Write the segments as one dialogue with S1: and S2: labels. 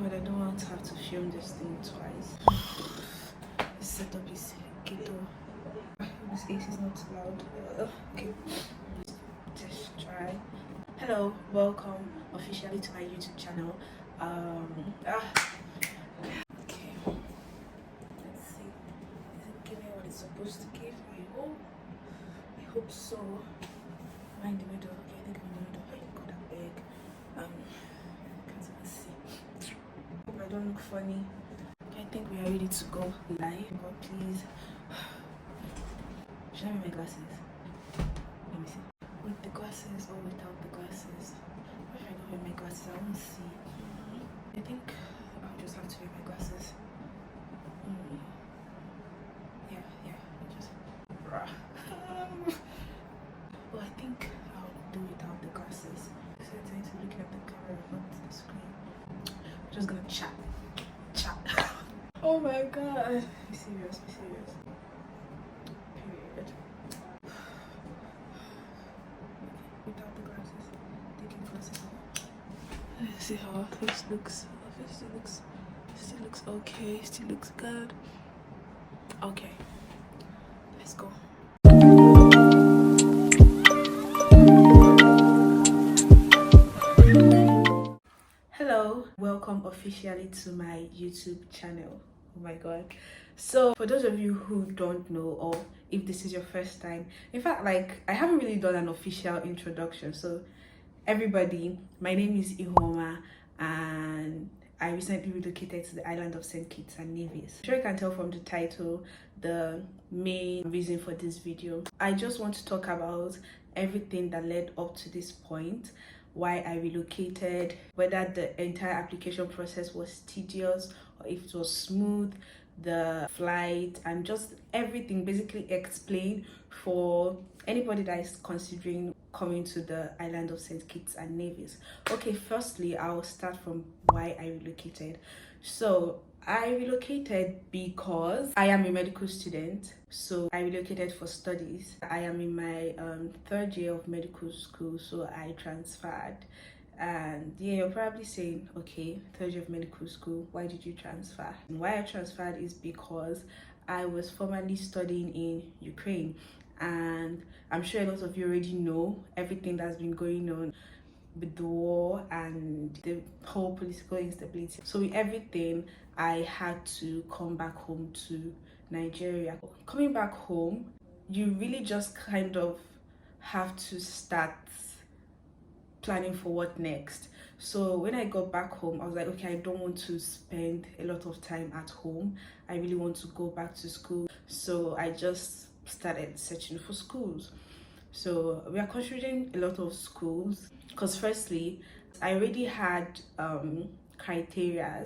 S1: God, I don't want to have to film this thing twice. This setup is ghetto. This AC is not loud. Okay, just try. Hello, welcome officially to my YouTube channel. Okay, let's see. Is it giving what it's supposed to give? I hope so. Am I in the middle? Okay, I think I'm in the middle. I got that big. Can't even see. Hope I don't look funny. I think we are ready to go live. But please, should I wear my glasses? Let me see. With the glasses or without the glasses? If I don't wear my glasses, I won't see. I think I'll just have to wear my glasses. Yeah. I just. Well, I think I'll do without the glasses. So I tend to look at the camera, not the screen. I'm just gonna chat. Oh my god. Be serious. Period. Without the glasses. Taking glasses off. Let's see how our face looks. Our face still looks okay. Still looks good. Okay. Let's go. Hello, welcome officially to my YouTube channel. Oh my god. So for those of you who don't know, or if this is your first time, in fact, like, I haven't really done an official introduction. So everybody, my name is Ihoma and I recently relocated to the island of St. Kitts and Nevis. I'm sure you can tell from the title the main reason for this video. I just want to talk about everything that led up to this point, why I relocated, whether the entire application process was tedious or if it was smooth, the flight, and just everything. Basically explain for anybody that is considering coming to the island of St. Kitts and Nevis. Okay, firstly, I'll start from why I relocated. So I relocated because I am a medical student. So I relocated for studies. I am in my third year of medical school, so I transferred. And yeah, you're probably saying, okay, third year of medical school, why did you transfer? And why I transferred is because I was formerly studying in Ukraine, and I'm sure a lot of you already know everything that's been going on with the war and the whole political instability. So with everything, I had to come back home to Nigeria. Coming back home, you really just kind of have to start planning for what next. So when I got back home, I was like, okay, I don't want to spend a lot of time at home. I really want to go back to school. So I just started searching for schools. So we are considering a lot of schools because firstly, I already had criteria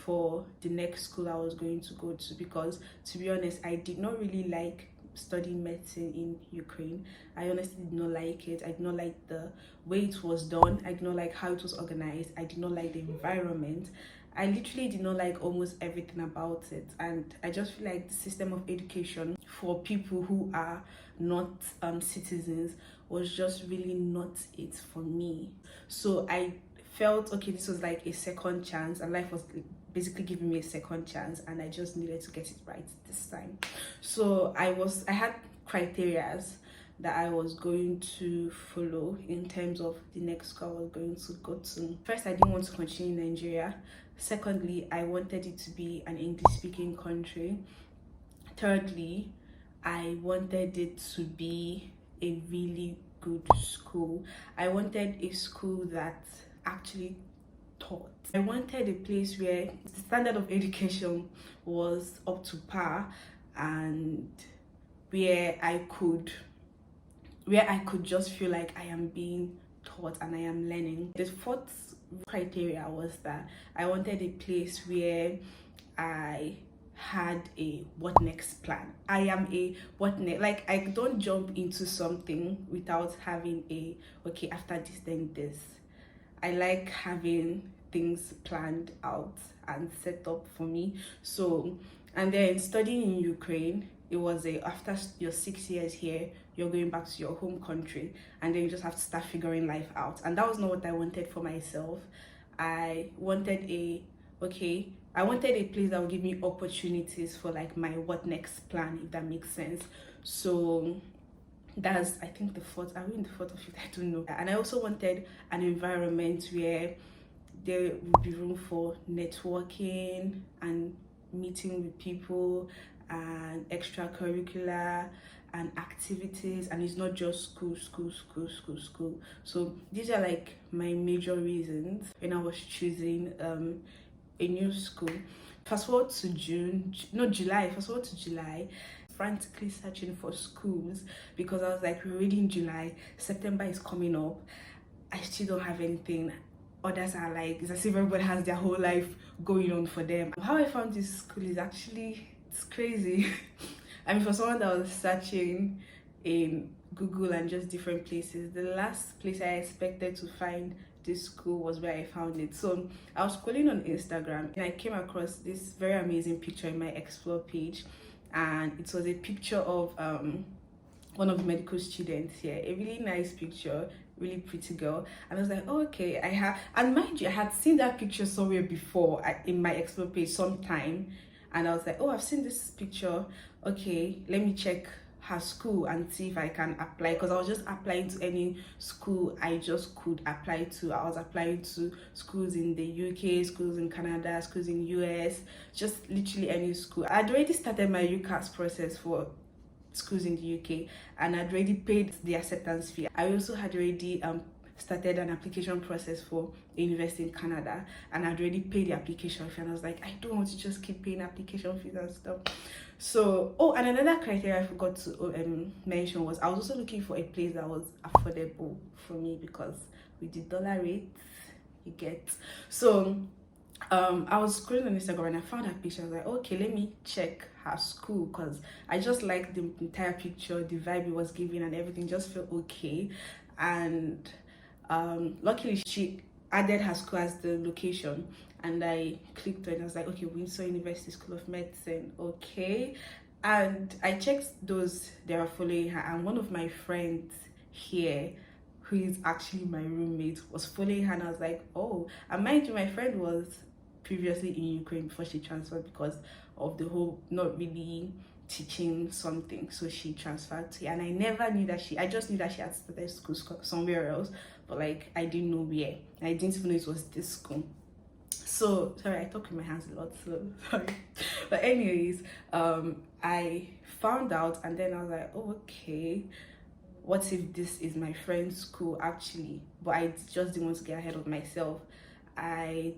S1: for the next school I was going to go to, because to be honest, I did not really like studying medicine in Ukraine. I honestly did not like it. I did not like the way it was done. I did not like how it was organized. I did not like the environment. I literally did not like almost everything about it, and I just feel like the system of education for people who are not citizens was just really not it for me. So I felt, okay, this was like a second chance, and life was basically giving me a second chance, and I just needed to get it right this time. So I had criteria that I was going to follow in terms of the next school I was going to go to. First, I didn't want to continue in Nigeria. Secondly, I wanted it to be an English-speaking country. Thirdly, I wanted it to be a really good school. I wanted a school that actually taught. I wanted a place where the standard of education was up to par, and where I could just feel like I am being taught and I am learning. The fourth criteria was that I wanted a place where I had a what next plan. I am a what next, like, I don't jump into something without having a, okay, after this then this. I like having things planned out and set up for me. So, and then studying in Ukraine, it was after your 6 years here, you're going back to your home country, and then you just have to start figuring life out. And that was not what I wanted for myself. I wanted a okay, I wanted a place that would give me opportunities for like my what next plan, if that makes sense. So that's, I think, the fourth. Are we in the fourth or fifth? I don't know. And I also wanted an environment where there would be room for networking and meeting with people and extracurricular and activities, and it's not just school. So these are like my major reasons when I was choosing a new school. Fast forward to July. Fast forward to July, frantically searching for schools because I was like, we're already in July, September is coming up, I still don't have anything. Others are like, it's as if everybody has their whole life going on for them. How I found this school is actually, it's crazy. I mean, for someone that was searching in Google and just different places, the last place I expected to find this school was where I found it. So I was scrolling on Instagram and I came across this very amazing picture in my explore page, and it was a picture of one of the medical students here, a really nice picture, really pretty girl. And I was like, oh, okay, I have, and mind you, I had seen that picture somewhere before in my explore page sometime, and I was like, oh, I've seen this picture, okay, let me check her school and see if I can apply, because I was just applying to any school I just could apply to. I was applying to schools in the UK, schools in Canada, schools in US, just literally any school. I'd already started my UCAS process for schools in the UK, and I'd already paid the acceptance fee. I also had already started an application process for a university in Canada, and I'd already paid the application fee, and I was like, I don't want to just keep paying application fees and stuff. So, oh, and another criteria I forgot to mention was I was also looking for a place that was affordable for me, because with the dollar rate, you get. So I was scrolling on Instagram and I found her picture. I was like, okay, let me check her school, because I just liked the entire picture, the vibe it was giving, and everything just felt okay. And luckily she added her school as the location, and I clicked on it and I was like, okay, Windsor University School of Medicine, okay. And I checked those they were following her, and one of my friends here, who is actually my roommate, was following her, and I was like, oh. And mind you, my friend was previously in Ukraine before she transferred, because of the whole not really teaching something, so she transferred to here. And I never knew that I just knew that she had started school somewhere else, but like I didn't know where. I didn't even know it was this school. So sorry, I talk with my hands a lot, so sorry. But anyways, I found out, and then I was like, oh, okay, what if this is my friend's school actually? But I just didn't want to get ahead of myself. I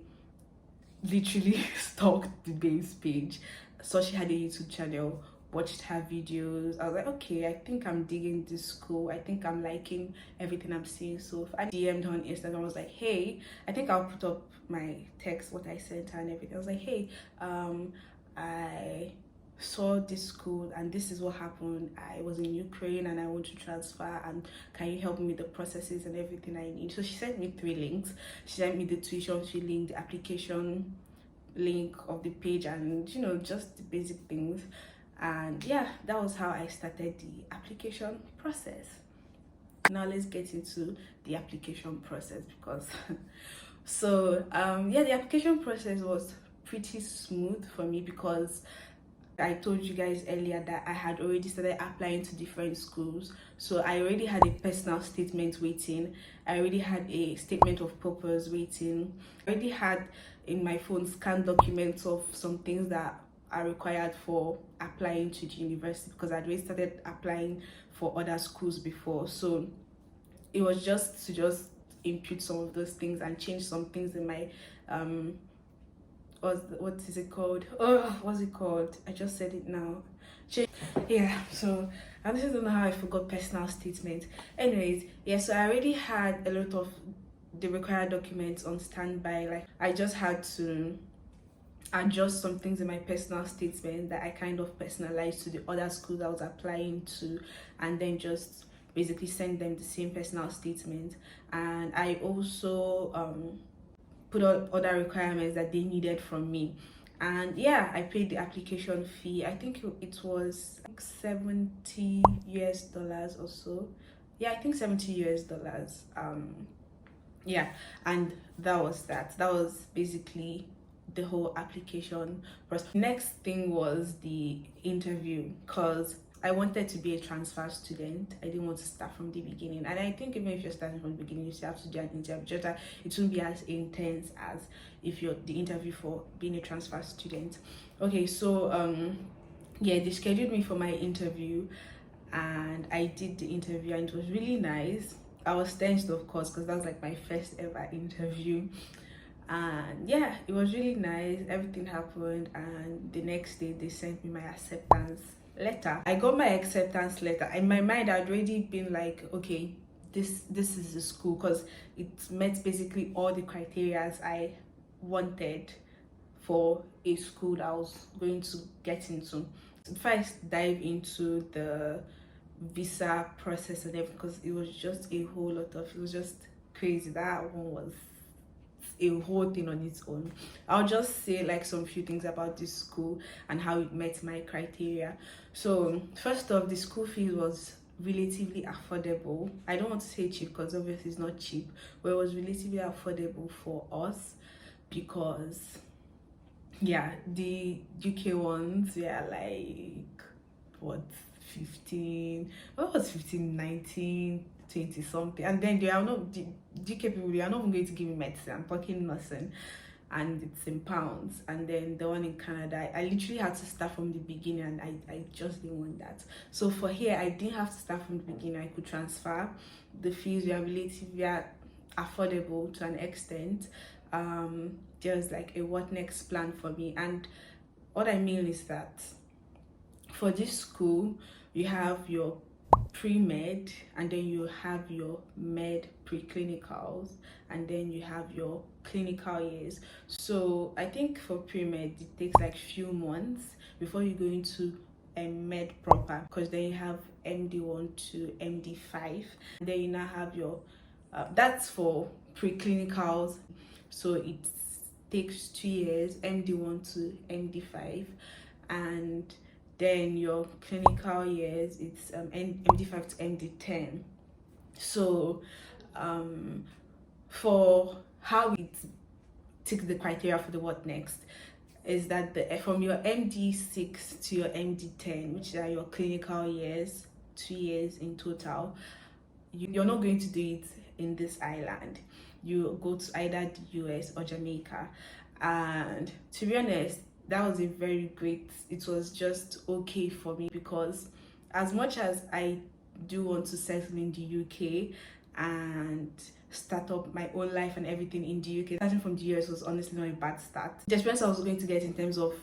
S1: literally stalked the base page, saw she had a YouTube channel, watched her videos. I was like, okay, I think I'm digging this school, I think I'm liking everything I'm seeing. So I DM'd her on Instagram. I was like, hey, I think I'll put up my text, what I sent her and everything. I was like, hey, I saw this school and this is what happened. I was in Ukraine and I want to transfer, and can you help me with the processes and everything I need? So she sent me 3 links. She sent me the tuition fee link, the application link of the page, and you know, just the basic things. And yeah, that was how I started the application process. Now let's get into the application process, because so yeah, the application process was pretty smooth for me, because I told you guys earlier that I had already started applying to different schools. So I already had a personal statement waiting. I already had a statement of purpose waiting. I already had in my phone scanned documents of some things that are required for applying to the university, because I'd already started applying for other schools before. So it was just to input some of those things and change some things in my what is it called? Oh, what's it called? I just said it now. Yeah, so I just don't know how I forgot personal statement. Anyways, yeah, so I already had a lot of the required documents on standby. Like I just had to adjust some things in my personal statement that I kind of personalized to the other schools I was applying to, and then just basically send them the same personal statement. And I also put out other requirements that they needed from me. And yeah, I paid the application fee. I think it was like $70 or so. Yeah, I think $70. Yeah, and that was basically the whole application process. Next thing was the interview, because I wanted to be a transfer student. I didn't want to start from the beginning, and I think even if you're starting from the beginning, you still have to do an interview, just that it won't be as intense as if you're the interview for being a transfer student. Okay, so yeah, they scheduled me for my interview, and I did the interview, and it was really nice. I was tensed, of course, because that was like my first ever interview. And yeah, it was really nice. Everything happened, and the next day they sent me my acceptance letter. I got my acceptance letter. In my mind, I'd already been like, okay, this is the school, because it met basically all the criteria I wanted for a school that I was going to get into. Before I dive into the visa process and everything, because it was just a whole lot of, it was just crazy. That one was a whole thing on its own. I'll just say like some few things about this school and how it met my criteria. So first off, the school fee was relatively affordable. I don't want to say cheap, because obviously it's not cheap, but it was relatively affordable for us, because yeah, the UK ones, yeah, like what, 15, what was 15, 19, 20 something, and then they are not, the GK people, they are not even going to give me medicine. I'm talking nursing, and it's in pounds. And then the one in Canada, I literally had to start from the beginning, and I just didn't want that. So for here, I didn't have to start from the beginning. I could transfer. The fees were relatively affordable to an extent. There's like a what next plan for me, and what I mean is that for this school, you have your pre-med, and then you have your med preclinicals, and then you have your clinical years. So I think for pre-med it takes like few months before you go into a med proper, because then you have MD1 to MD5, and then you now have your that's for preclinicals. So it takes 2 years, MD1 to MD5, and then your clinical years, it's MD5 to MD10. So for how it ticks the criteria for the what next is that from your MD6 to your MD10, which are your clinical years, 2 years in total, you're not going to do it in this island. You go to either the US or Jamaica. And to be honest, that was a very great, it was just okay for me, because as much as I do want to settle in the UK and start up my own life and everything in the UK, starting from the US was honestly not a bad start. The experience I was going to get in terms of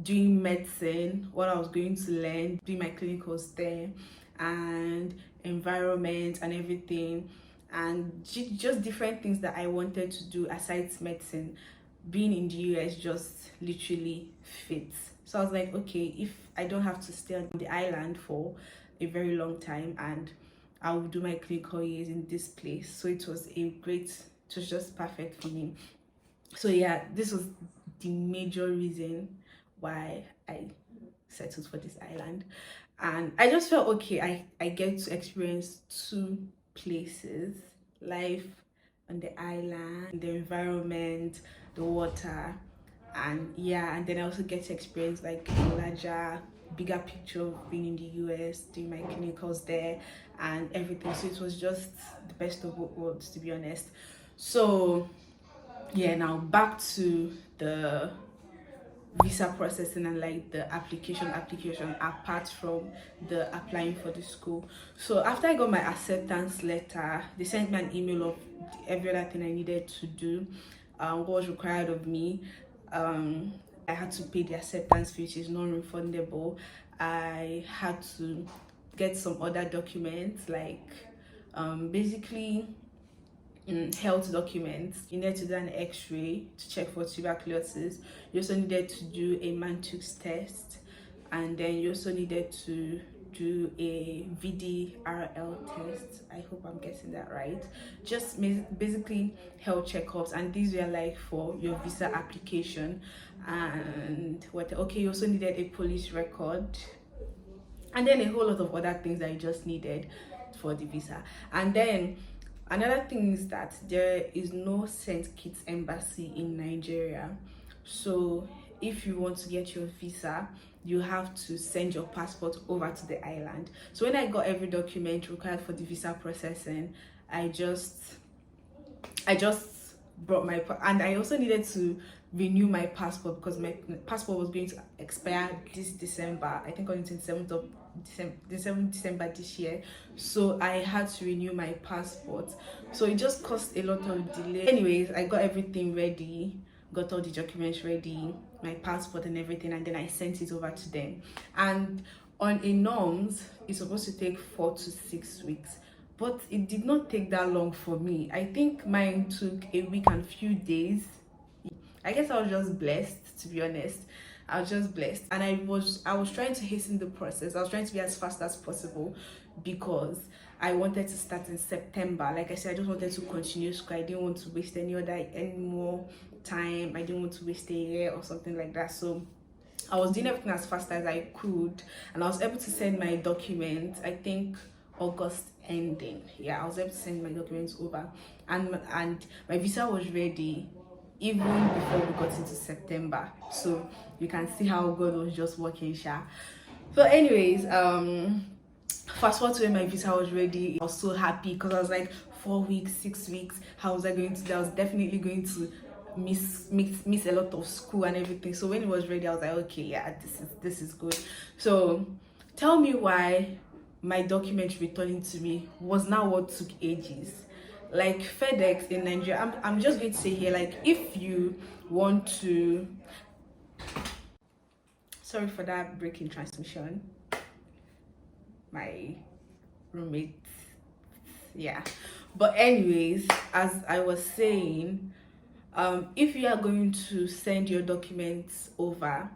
S1: doing medicine, what I was going to learn, doing my clinicals there, and environment and everything, and just different things that I wanted to do aside medicine, being in the US just literally fits. So I was like, okay, if I don't have to stay on the island for a very long time, and I will do my clinical years in this place. So it was just perfect for me. So yeah, this was the major reason why I settled for this island. And I just felt okay, I get to experience two places, life on the island, the environment, the water, and yeah, and then I also get to experience like a larger, bigger picture of being in the US, doing my clinicals there and everything. So it was just the best of both worlds, to be honest. So yeah, now back to the visa processing and like the application apart from the applying for the school. So after I got my acceptance letter, they sent me an email of every other thing I needed to do, what was required of me. I had to pay the acceptance fee, which is non-refundable. I had to get some other documents, like basically health documents. You need to do an x-ray to check for tuberculosis. You also needed to do a Mantoux test, and then you also needed to do a VDRL test. I hope I'm getting that right. Just basically health checkups, and these were like for your visa application. And you also needed a police record, and then a whole lot of other things that you just needed for the visa. And then Another thing is that there is no St. Kitts embassy in Nigeria. So if you want to get your visa, you have to send your passport over to the island. So when I got every document required for the visa processing, I just brought and I also needed to renew my passport because my passport was going to expire this December, I think on the 27th of December this year. So I had to renew my passport, so it just caused a lot of delay. Anyways, I got everything ready, got all the documents ready, my passport and everything, and then I sent it over to them. And on a norms, it's supposed to take 4 to 6 weeks, but it did not take that long for me. I think mine took a week and few days. I guess I was just blessed, to be honest. I was just blessed, and I was trying to hasten the process. I was trying to be as fast as possible because I wanted to start in September. Like I said, I just wanted to continue school. I didn't want to waste any more time. I didn't want to waste a year or something like that. So I was doing everything as fast as I could, and I was able to send my documents, I think August ending. Yeah, I was able to send my documents over, and my visa was ready even before we got into September. So you can see how God was just working, sha. So anyways, fast forward to when my visa was ready, I was so happy because I was like, 4 weeks, 6 weeks, how was I going to do? I was definitely going to miss a lot of school and everything. So when it was ready, I was like, okay, yeah, this is good. So tell me why my document returning to me was now what took ages. Like FedEx in Nigeria, I'm just going to say here, like, if you want to, sorry for that breaking transmission, my roommate, yeah. But anyways, as I was saying, if you are going to send your documents over,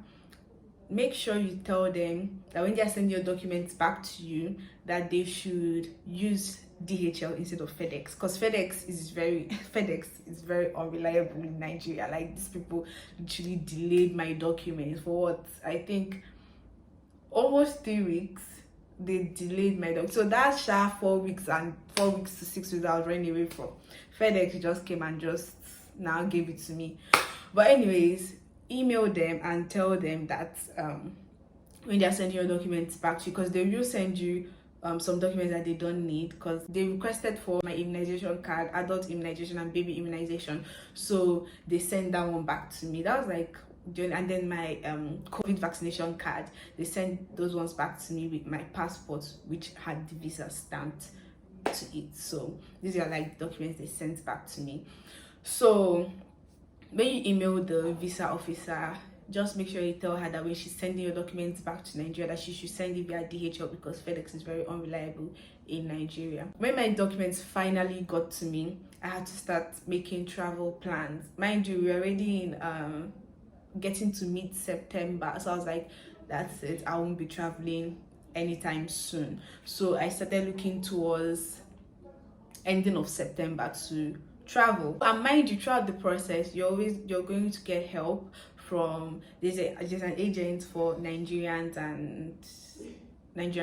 S1: make sure you tell them that when they are sending your documents back to you, that they should use DHL instead of FedEx, because FedEx is very unreliable in Nigeria. Like, these people literally delayed my documents for what, I think almost 3 weeks. They delayed my doc. So that 4 weeks to 6 weeks I was running away from, FedEx just came and just now gave it to me. But anyways, email them and tell them that when they're sending your documents back to you, because they will send you some documents that they don't need, because they requested for my immunization card, adult immunization and baby immunization. So they sent that one back to me. That was like, and then my COVID vaccination card, they sent those ones back to me with my passport, which had the visa stamped to it. So these are like documents they sent back to me. So when you email the visa officer, just make sure you tell her that when she's sending your documents back to Nigeria, that she should send it via DHL, because FedEx is very unreliable in Nigeria. When my documents finally got to me, I had to start making travel plans. Mind you, we're already in getting to mid-September, so I was like, that's it, I won't be traveling anytime soon. So I started looking towards ending of September to travel. And mind you, throughout the process, you're going to get help from there's an agent for Nigerian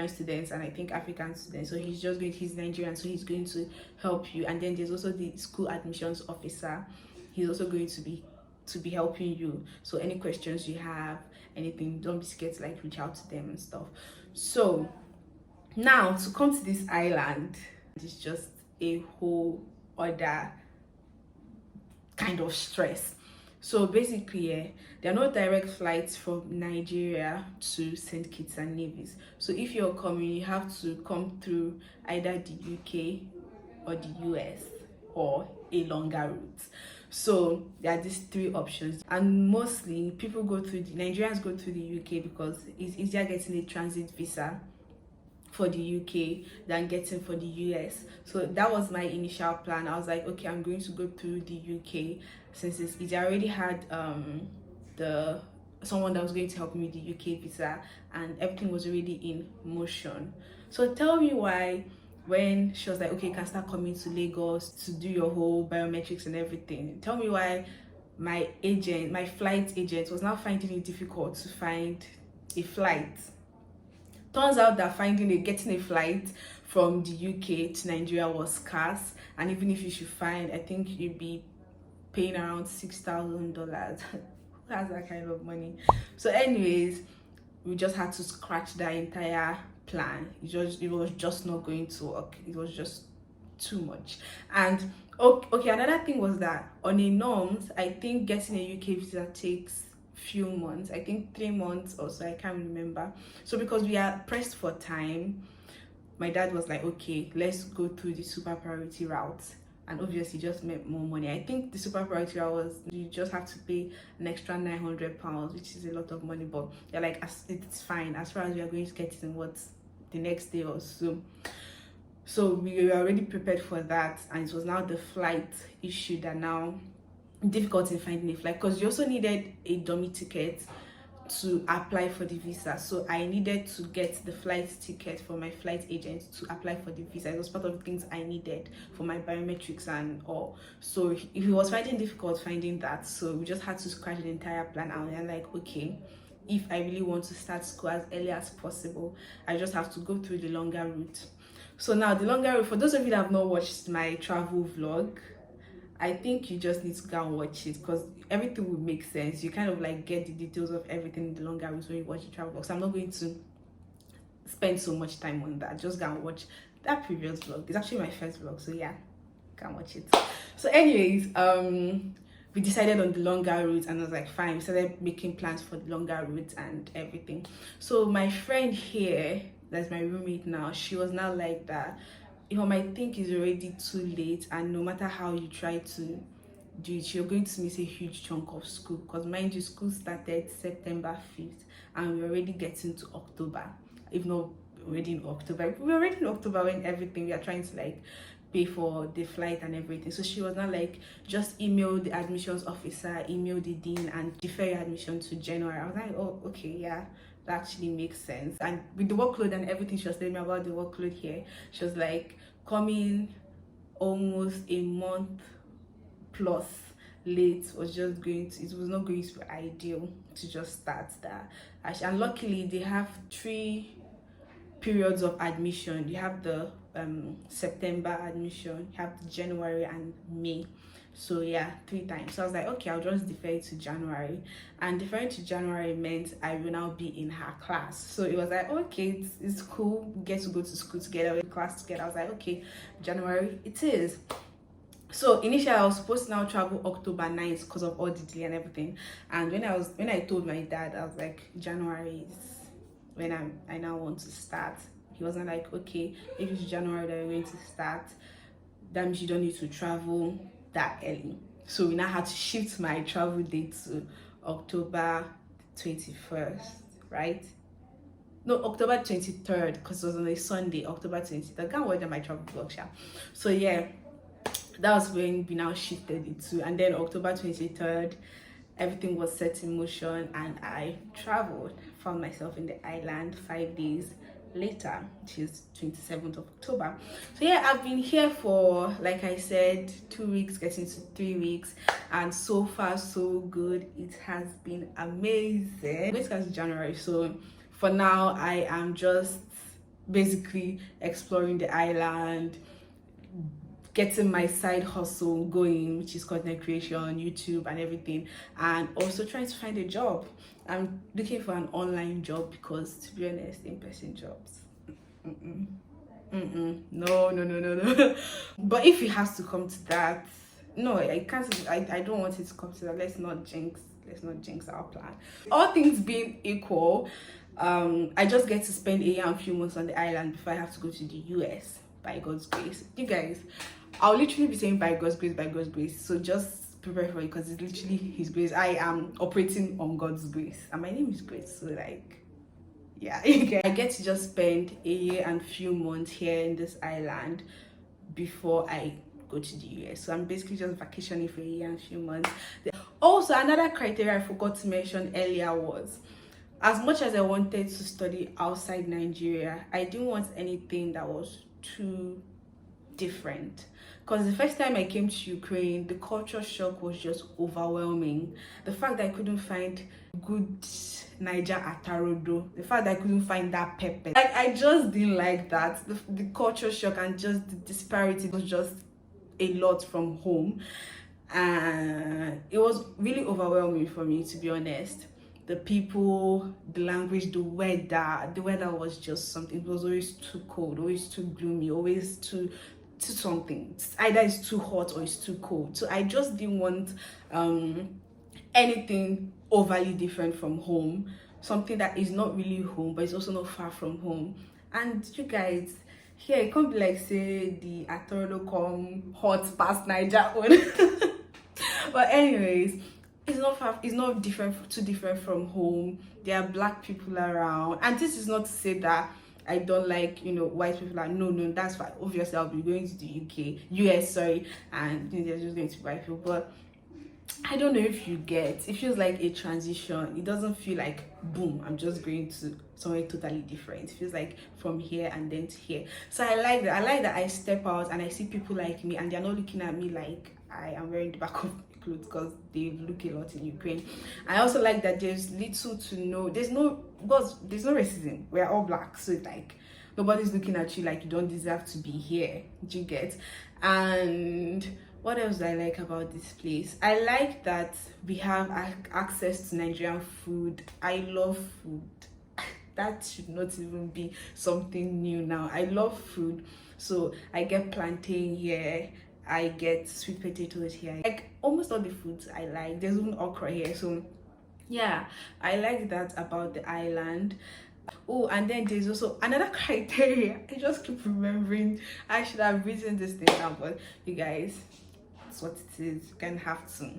S1: students, and I think African students. So he's Nigerian, so he's going to help you. And then there's also the school admissions officer. He's also going to be helping you. So any questions you have, anything, don't be scared to like reach out to them and stuff. So now to come to this island, it's just a whole other kind of stress. So basically, there are no direct flights from Nigeria to St. Kitts and Nevis. So if you're coming, you have to come through either the UK or the US, or a longer route. So there are these 3 options, and mostly people Nigerians go through the UK because it's easier getting a transit visa for the UK than getting for the US. So that was my initial plan. I was like, okay, I'm going to go through the UK, since it's easy. I already had someone that was going to help me with the UK visa, and everything was already in motion. So tell me why, when she was like, okay, you can start coming to Lagos to do your whole biometrics and everything, tell me why my flight agent was now finding it difficult to find a flight. Turns out that getting a flight from the UK to Nigeria was scarce, and even if you should find, I think you'd be paying around $6,000. Who has that kind of money? So anyways, we just had to scratch that entire plan. It was just not going to work. It was just too much. And okay, another thing was that on a norms, I think getting a UK visa takes few months. I think 3 months or so, I can't remember. So because we are pressed for time, my dad was like, okay, let's go through the super priority route, and obviously just meant more money. I think the super priority route was you just have to pay an extra £900, which is a lot of money, but they're like, it's fine as far as we are going to get it in the next day or so. So we were already prepared for that, and it was now the flight issue that now difficult in finding a flight, because you also needed a dummy ticket to apply for the visa. So I needed to get the flight ticket for my flight agent to apply for the visa. It was part of the things I needed for my biometrics and all. So if he was finding difficult finding that, so we just had to scratch the entire plan out. And like, okay, if I really want to start school as early as possible, I just have to go through the longer route. So now the longer route, for those of you that have not watched my travel vlog, I think you just need to go and watch it, because everything will make sense. You kind of like get the details of everything in the longer route when you watch the travel vlog. So I'm not going to spend so much time on that. Just go and watch that previous vlog. It's actually my first vlog, so yeah, go and watch it. So anyways, we decided on the longer route, and I was like, fine. We started making plans for the longer route and everything. So my friend here, that's my roommate now, she was now like that, you might think it's already too late, and no matter how you try to do it, you're going to miss a huge chunk of school, because mind you, school started September 5th and we're already getting to October, if not already in October. We're already in October when everything, we are trying to like pay for the flight and everything. So she was not like, just email the admissions officer, email the dean, and defer your admission to January. I was like, oh, okay, yeah, that actually makes sense. And with the workload and everything she was telling me about the workload here, she was like, coming almost a month plus late was just going to, it was not going to be ideal to just start that. And luckily they have 3 periods of admission. You have the September admission, you have the January and May. So yeah, 3 times. So I was like, okay, I'll just defer it to January. And deferring to January meant I will now be in her class. So it was like, okay, it's cool, we get to go to school together, with class together. I was like, okay, January it is. So initially I was supposed to now travel October 9th because of all the delay and everything. And when I told my dad, I was like, January is when I now want to start. He wasn't like, okay, if it's January that you're going to start, that means you don't need to travel that early. So we now had to shift my travel date to October 21st, right? No, October 23rd, because it was on a Sunday, October 23rd. I can't wait my travel vlog. So yeah, that was when we now shifted it to, and then October 23rd, everything was set in motion and I traveled. Found myself in the island 5 days later, which is 27th of October. So yeah, I've been here for, like I said, 2 weeks, getting to 3 weeks, and so far so good. It has been amazing. This is January, so for now I am just basically exploring the island, getting my side hustle going, which is content creation, YouTube and everything, and also trying to find a job. I'm looking for an online job because, to be honest, in-person jobs, no. But if it has to come to that, no, I can't. I don't want it to come to that. Let's not jinx our plan. All things being equal, I just get to spend a year and a few months on the island before I have to go to the US, by God's grace. You guys, I'll literally be saying by God's grace, so just prepare for it, because it's literally His grace. I am operating on God's grace, and my name is Grace, so like, yeah. I get to just spend a year and a few months here in this island before I go to the US. So I'm basically just vacationing for a year and a few months. Also, another criteria I forgot to mention earlier was, as much as I wanted to study outside Nigeria, I didn't want anything that was too different. Because the first time I came to Ukraine, the culture shock was just overwhelming. The fact that I couldn't find good Niger atarodo, the fact that I couldn't find that pepper, like I just didn't like that. The culture shock and just the disparity was just a lot from home, and it was really overwhelming for me, to be honest. The people, the language, the weather was just something. It was always too cold, always too gloomy, always too something. Either it's too hot or it's too cold. So I just didn't want anything overly different from home, something that is not really home but it's also not far from home. And you guys, here it can't be like say the atoro come hot past Niger one. But anyways, it's not far, it's not different, too different from home. There are black people around, and this is not to say that I don't like, white people. Are no, that's fine. Obviously I'll be going to the US, sorry, and there's just going to be white people. But I don't know if you get, it feels like a transition. It doesn't feel like boom, I'm just going to somewhere totally different. It feels like from here and then to here. So I like that I step out and I see people like me and they're not looking at me like I am wearing the back of my clothes, because they look a lot in Ukraine. I also like that there's little to no, there's no racism. We're all black, so it's like nobody's looking at you like you don't deserve to be here. Do you get? And what else do I like about this place? I like that we have access to Nigerian food. I love food. That should not even be something new now. I love food. So I get plantain here. I get sweet potatoes here. Like almost all the foods I like. There's even okra here. So yeah, I like that about the island. Oh, and then there's also another criteria. I just keep remembering. I should have written this thing down, but you guys, that's what it is. You can have to.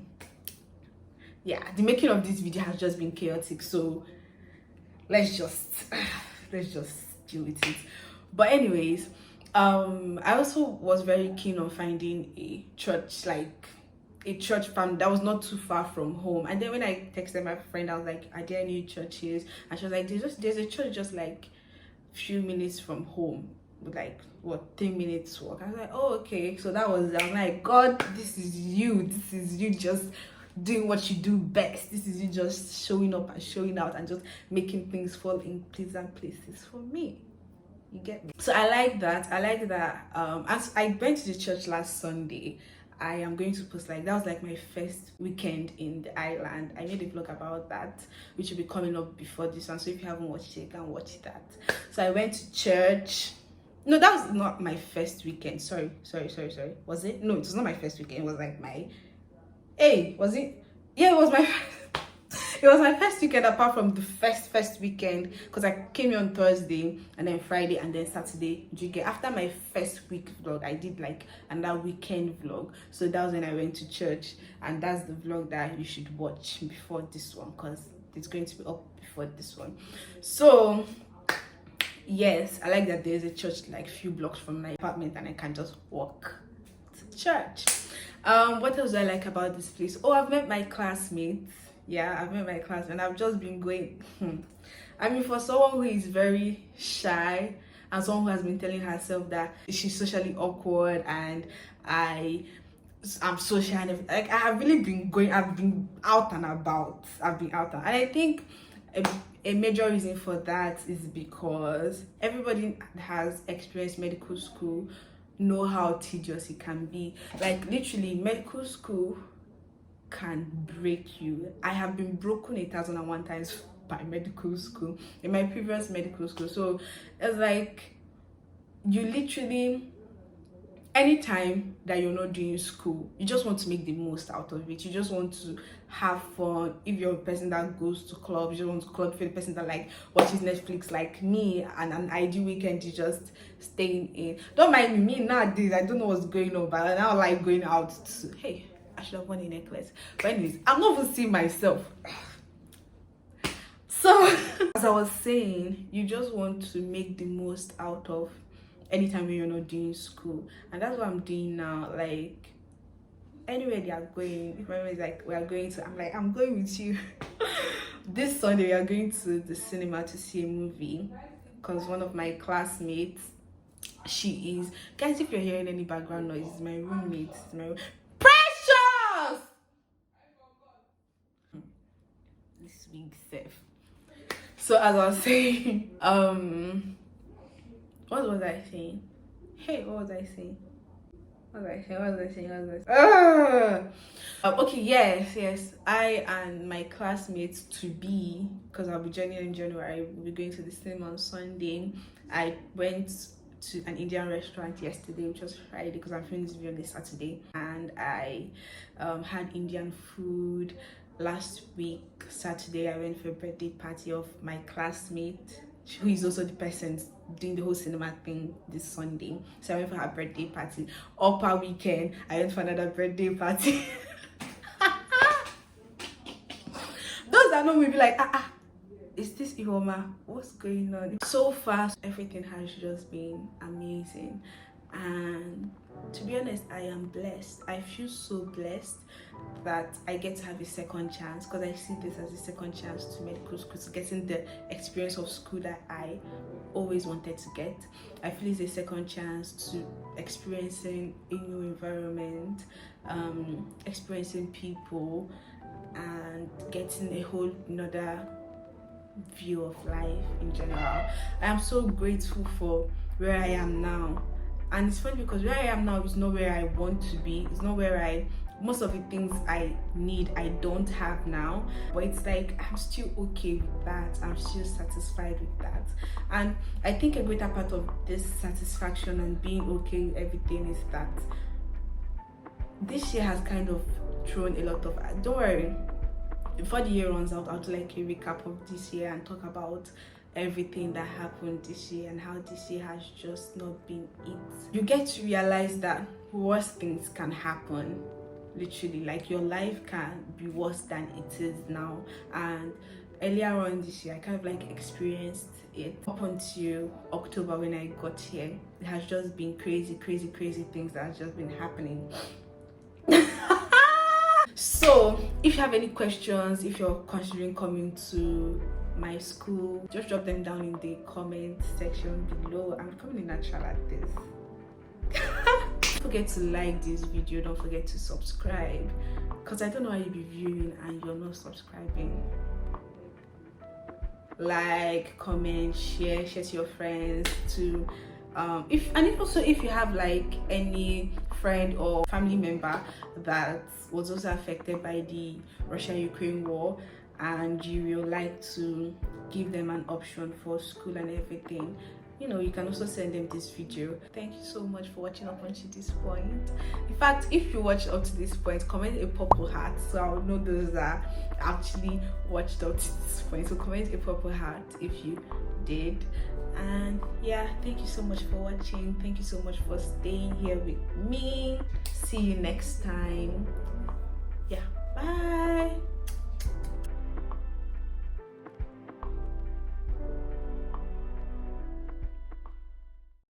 S1: Yeah, the making of this video has just been chaotic, so let's just deal with it. But anyways, I also was very keen on finding a church, like a church family that was not too far from home. And then when I texted my friend, I was like, are there any churches? And she was like, there's a church just like a few minutes from home, with like 3 minutes walk. I was like, oh, okay. So I was like, God, this is you just doing what you do best. This is you just showing up and showing out and just making things fall in pleasant places for me. You get me? So I like that. As I went to the church last Sunday, I am going to post, like, that was like my first weekend in the island. I made a vlog about that, which will be coming up before this one. So if you haven't watched it, you can watch that. So I went to church. No, that was not my first weekend. Sorry. Was it? No, it was not my first weekend. It was like my... Hey, was it? Yeah, it was my... It was my first weekend apart from the first weekend, because I came here on Thursday and then Friday and then Saturday. After my first week vlog, I did like another weekend vlog. So that was when I went to church, and that's the vlog that you should watch before this one, because it's going to be up before this one. So yes, I like that there's a church like few blocks from my apartment and I can just walk to church. What else do I like about this place? Oh, I've met my classmates. Yeah, I've met my class and I've just been going. I mean, for someone who is very shy and someone who has been telling herself that she's socially awkward and I'm so shy and everything, like, I have really been going. I've been out and about. And I think a major reason for that is because everybody has experienced medical school, know how tedious it can be. Like literally, medical school can break you. I have been broken 1,001 times by medical school, in my previous medical school. So it's like you literally, anytime that you're not doing school, you just want to make the most out of it. You just want to have fun. If you're a person that goes to clubs, you just want to club. If you're the person that like watches Netflix like me, and an ideal weekend is just staying in. Don't mind me nowadays, I don't know what's going on, but I now like going out to, hey, I should have worn a necklace. But anyways, I'm not even seeing myself. So as I was saying, you just want to make the most out of anytime when you're not doing school. And that's what I'm doing now. Like anywhere they are going, if my mom is like, we are going to, I'm like, I'm going with you. This Sunday we are going to the cinema to see a movie, because one of my classmates she is. Guys, if you're hearing any background noise, it's my roommate. It's my Precious! This week safe. So as I was saying, what was I saying? Hey, what was I saying? Okay, yes. I and my classmates to be, because I'll be joining in January, we'll be going to the cinema on Sunday. I went to an Indian restaurant yesterday, which was Friday, because I'm filming this video on a Saturday, and I had Indian food. Last week Saturday I went for a birthday party of my classmate, who is also the person doing the whole cinema thing this Sunday. So I went for her birthday party. Upper weekend I went for another birthday party. Those that know me be like, is this Iwoma? What's going on? So far everything has just been amazing, and to be honest, I am blessed. I feel so blessed that I get to have a second chance, because I see this as a second chance to medical school, to getting the experience of school that I always wanted to get. I feel it's a second chance to experiencing a new environment, experiencing people, and getting a whole another view of life in general. I am so grateful for where I am now. And it's funny because where I am now is not where I want to be. It's not where most of the things I need, I don't have now. But it's like, I'm still okay with that. I'm still satisfied with that. And I think a greater part of this satisfaction and being okay with everything is that this year has kind of thrown a lot of, don't worry, before the year runs out, I'll do like a recap of this year and talk about everything that happened this year and how this year has just not been it. You get to realize that worse things can happen, literally, like your life can be worse than it is now. And earlier on this year I kind of like experienced it. Up until October when I got here, it has just been crazy things that have just been happening. So if you have any questions, if you're considering coming to my school, just drop them down in the comment section below. I'm becoming a natural at this. Don't forget to like this video, don't forget to subscribe, because I don't know how you'll be viewing and you're not subscribing. Like, comment, share to your friends, to if you have like any friend or family member that was also affected by the Russia-Ukraine war, and you will like to give them an option for school and everything, you know, you can also send them this video. Thank you so much for watching up until this point. In fact, if you watched up to this point, comment a purple heart so I'll know those that actually watched up to this point. So comment a purple heart if you did. And yeah, thank you so much for watching. Thank you so much for staying here with me. See you next time. Yeah, bye.